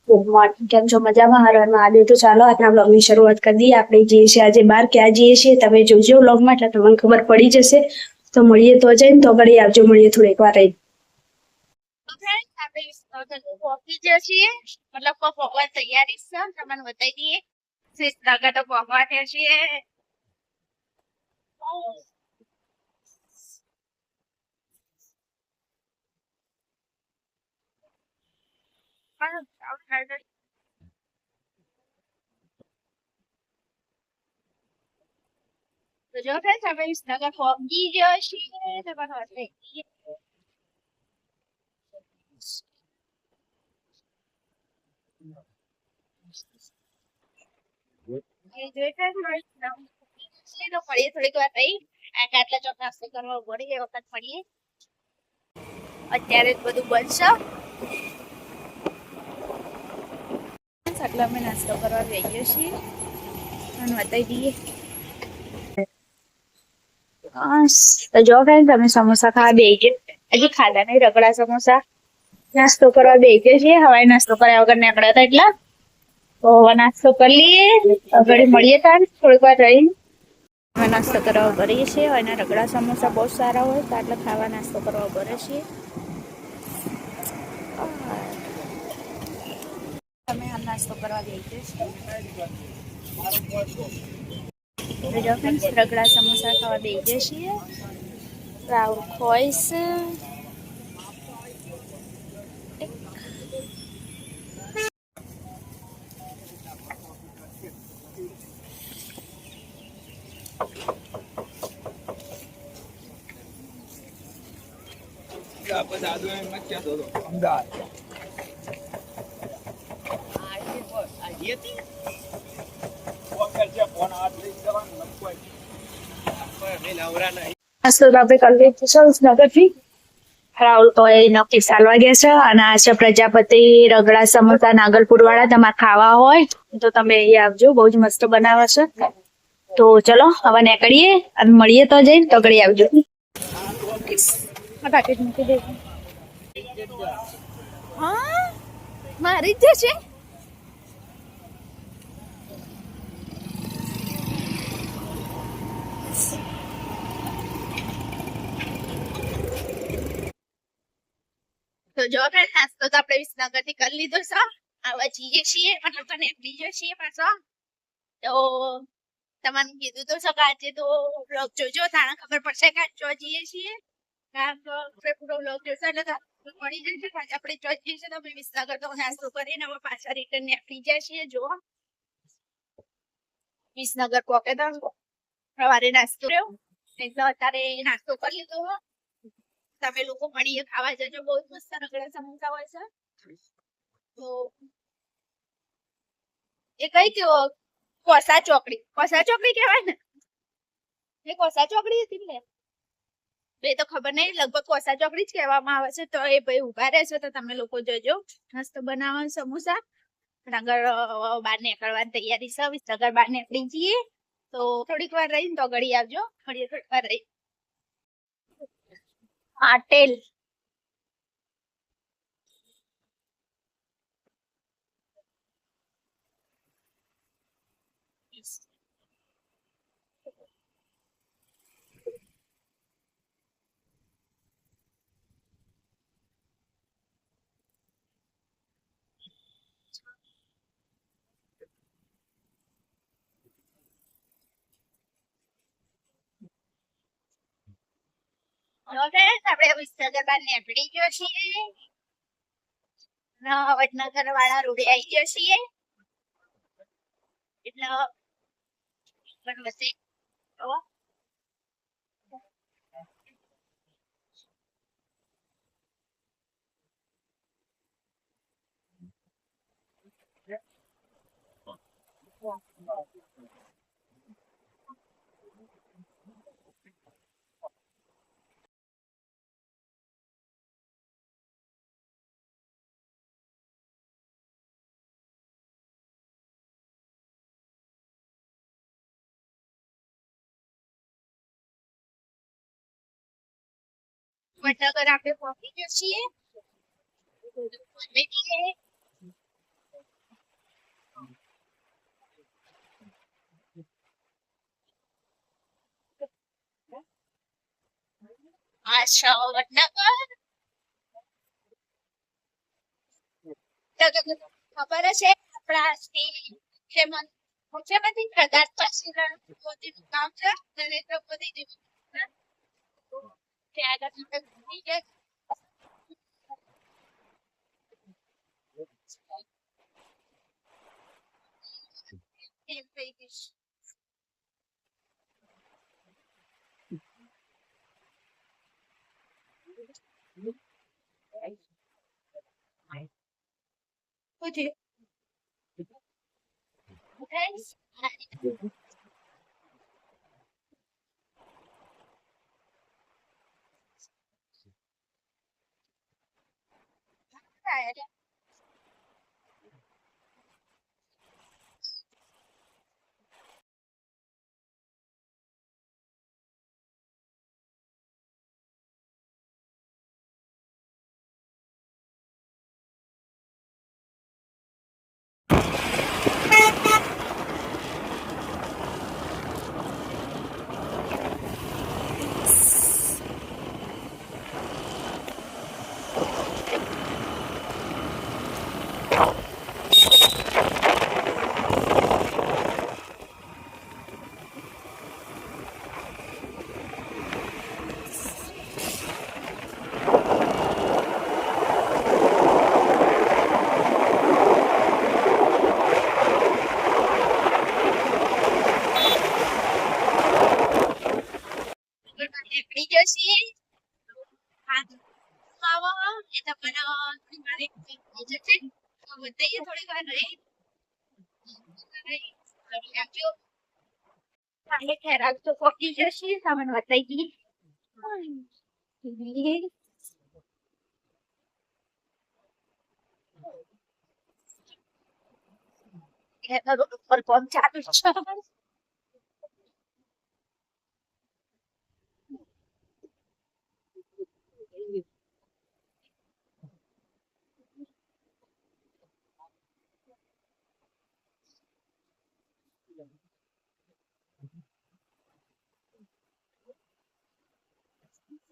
કેમ છો? મજામાં? હર હર મહાદેવ. તો ચાલો આજના બ્લોગની શરૂઆત કરી દઈએ. આપણે જઈએ છીએ આજે બહાર. ક્યાં જઈએ છીએ તમે જોજો બ્લોગમાં, એટલે તમને ખબર પડી જશે. તો મળીએ તો જઈને તો ઘડી આવજો. મળીએ થોડીક વાર રહી. પહોંચી ગયા છીએ, મતલબ પહોંચવા તૈયારી છે. તમને બતાવી દઈએ શ્રીનગર તો પહોંચવા છીએ. તો જો ફ્રેન્ડ્સ આપણે વિસનગર પહોંચી ગયા છીએ. તમારે બતાવી દઈએ. તો મળીએ થોડીક વાર રહી. આટલા ચોક નાસ્તો કરવા પડે એ વખત મળીએ. અત્યારે જ બધું બનશે એટલે અમે નાસ્તો કરવા જઈએ છીએ અને બતાવી દઈએ. તો જો ફ્રેન્ડ તમે સમોસા ખાવા બેસી ગયા. હજી ખાધા નહીં રગડા સમોસા. નાસ્તો કરવા બેસી ગયા છીએ. હવે નાસ્તો કર્યા વગર નીકળ્યા હતા એટલા. તો હવે નાસ્તો કરી લઈએ. ઘડી મળીએ તાર થોડીક વાર રહીને. અમે નાસ્તો કરવા કરીએ છીએ. અને રગડા સમોસા બહુ સારા હોય તો એટલે ખાવા નાસ્તો કરવા કરીએ છીએ. અમે આમ નાસ્તો કરવા બેસીએ છીએ. રગડા સમોસા ખાવા બેસીએ છીએ. રાઉર ખોઈશ નાસ્તો તો આપણે કરી લીધો છે નગરથી. રાહુલ તો એ નક્કી ચાલવા ગયા છે. અને આ છે પ્રજાપતિ રગડા સમોસા નાગલપુર વાળા. તમારે ખાવા હોય તો તમે અહીંયા આવજો. બહુ જ મસ્ત બનાવે છે. તો ચલો હવે નીકળીએ અને મળીએ તો જઈને તો ઘડી આવજો. પેકેટ મૂકી દેજો. હા મારી જ જશે. તો જો આપણે નાસ્તો તો આપણે વિસનગર થી કરી લીધો છે. આવા જઈએ છીએ અને તને બીજો છીએ પાછો. તો તમને કીધું તો છે કે આજે તો બ્લોગ જોજો. તાણે ખબર પડશે કે ચો જઈએ છીએ. કારણ કે આપણે પૂરો બ્લોગ જોશે એટલે મળી જશે. આપણે ચો જઈએ છીએ તો આપણે વિસનગર તો નાસ્તો કરીને હવે પાછા રિટર્ન નીકળી જાય છીએ. જો વિસનગર પોકે તો સવારે નાસ્તો રહ્યો એટલે અત્યારે નાસ્તો કરી લીધો. તમે લોકો મળીએ ખાવા જજો. બહુ મસ્ત રગડા સમોસા હોય છે. તો એ કઈ કેવો કોસા ચોકડી કહેવાય ને. એ કોસા ચોકડી હતી ને બે તો ખબર નહીં. લગભગ કોસા ચોકડી જ કહેવામાં આવે છે. તો એ ભાઈ ઉભા રહેશે તો તમે લોકો જોજો. મસ્ત બનાવવાનું સમોસા. નગર બહાર નીકળવાની તૈયારી છે. વિસનગર બહાર નીકળી જઈએ તો થોડીક વાર રહીને તો ઘડી આવજો. થોડીક વાર રહી આટેલ આપણે વિસનગર બહાર નીકળી ગયો છીએ. વડનગર વાળા રોડે આવી ગયો છીએ. એટલે વડનગર આપણે પહોંચી ગયા છીએ. છો વડનગર? ખબર છે આપણા મુખ્યમંત્રી પ્રધાન મોદીનું કામ છે નરેન્દ્ર મોદી ત્યાં આગળ નીકળી જશે. ખાવા એ તમારા મારી જશે તો બતાઈએ થોડી વાર રહી રાખજો. કાલે ખેરાક તો પહોંચી જશે સામાન બતાવી રોડ ઉપર કોમ ચાલુ છે.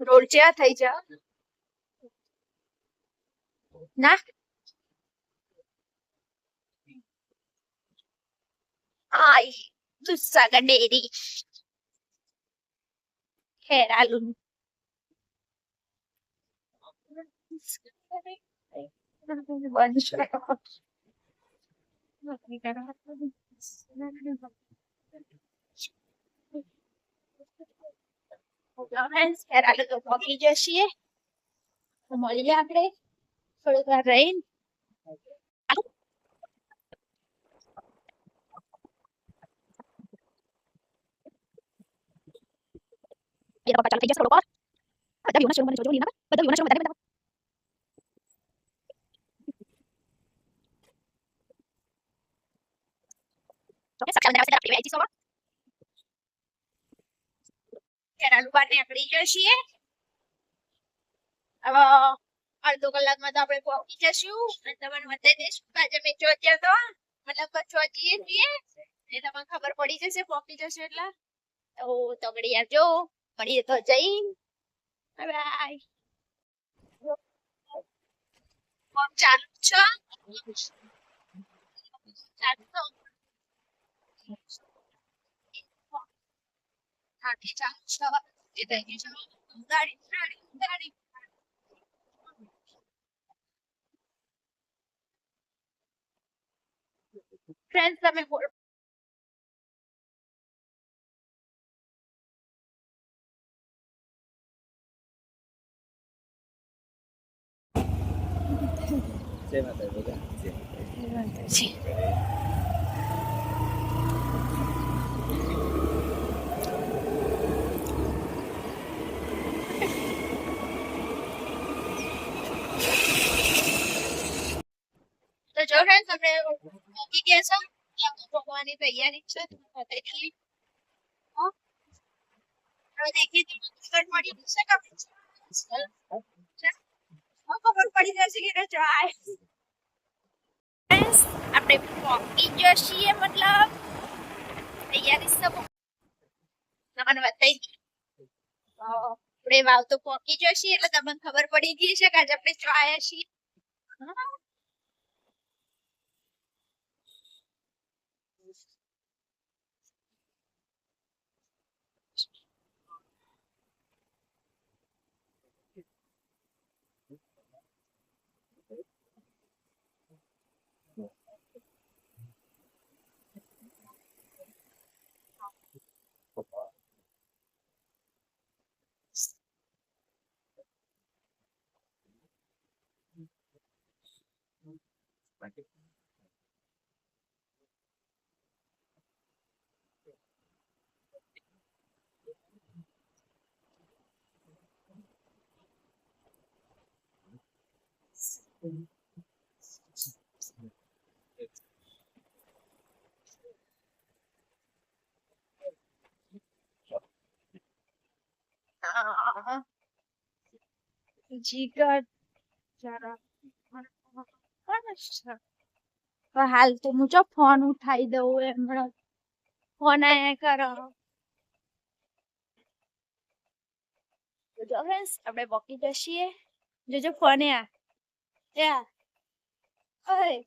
રોડ જેવા થઈ જા ના આઈ દુસ્સાગર ડેરી ખેરાલુ ખેરાલુ તો પહોંચી જશે. મળીએ આપણે થોડીક વાર રહીને. ચાલુ થઈ જશે થોડુંક બધા વ્યૂના શરૂ મને જોજો લીના બધા વ્યૂના શરૂ બધા ઓકે સક્ષમ ને આપણે વેચી સોવા ખેરાલુ બાર નીકળી જશે. હવે અડધો કલાકમાં તો આપણે પહોંચી જશું અને તમને બતાવી દઈશું આજે મેં ચોચ્યા તો મતલબ ચોચીએ છીએ એ તમને ખબર પડી જશે પહોંચી જશે એટલે તો ઘડી આવજો મળીએ તો જઈ બાય. ચાલુ છે ફ્રેન્ડ્સ તમે જય માતા બધા જય માતાજી. તો જો ફ્રેન્ડ્સ આપણે પહોંચી ગયા છે ભગવાનની તૈયારી છે તેથી હવે દેખી ટિકિટ મળી જશે કે ખબર પડી જશે કે જાય. ફ્રેન્ડ્સ આપણે પહોંચી ગયા છીએ મતલબ તૈયારી સબ તમને બતાવી આપણે વાવ તો પહોંચી જશે એટલે તમને ખબર પડી ગઈ છે કે આજે આપણે જો આયા છીએ. હા. આહ. જીગર જરા કોણ છે? તો હાલ તો હું જો ફોન ઉઠાઈ દઉં એમણે ફોન આયા કરો. તો જો friends, આપણે પહોંચી જઈએ. જોજો ફોન આ ઓય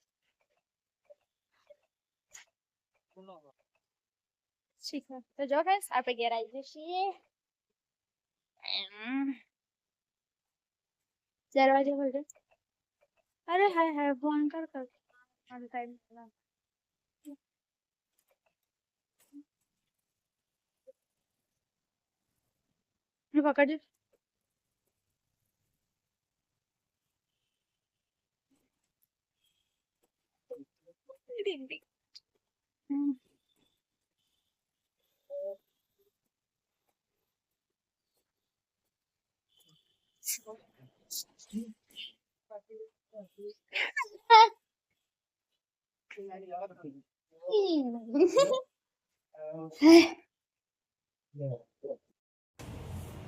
ઠીક છે. તો જો friends, આપણે ઘેર આવી જઈએ. દરવાજો ખોલજો. અરે હાય હાય ફોન કર મારો ટાઈમ પકડજો.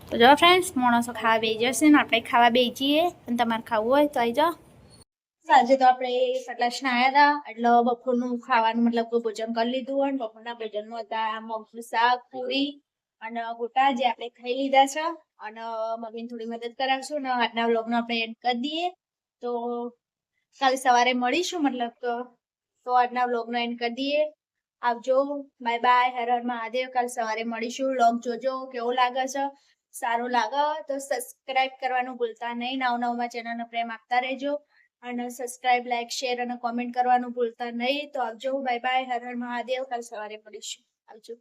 તો જો ફ્રેન્ડ્સ, માણસો ખાવા બેસી જશે ને આપણે ખાવા બેસી જઈએ. અને તમારે ખાવું હોય તો આવી જાઓ. સાંજે તો આપણે સટલા સ્નાયા હતા એટલે બપોરનું ખાવાનું મતલબ કે ભોજન કરી લીધું. અને બપોરના ભોજનમાં હતા મગનું શાક, પૂરી અને ગોટા જે આપણે ખાઈ લીધા છે. અને મમ્મીને થોડી મદદ કરાવશું ને આજના વ્લોગનો આપણે એન્ડ કરી દઈએ. તો કાલે સવારે મળીશું મતલબ તો આજના વ્લોગનો એન્ડ કરી દઈએ. આવજો, બાય બાય, હર હર મહાદેવ. કાલ સવારે મળીશું. વ્લોગ જોજો કેવો લાગે છે. સારું લાગે તો સબસ્ક્રાઇબ કરવાનું ભૂલતા નહીં. નવમાં ચેનલને પ્રેમ આપતા રહેજો. અને સબસ્ક્રાઇબ, લાઈક, શેર અને કોમેન્ટ કરવાનું ભૂલતા નહીં. તો આવજો, બાય બાય, હર હર મહાદેવ. કાલ સવારે મળીશું. આવજો.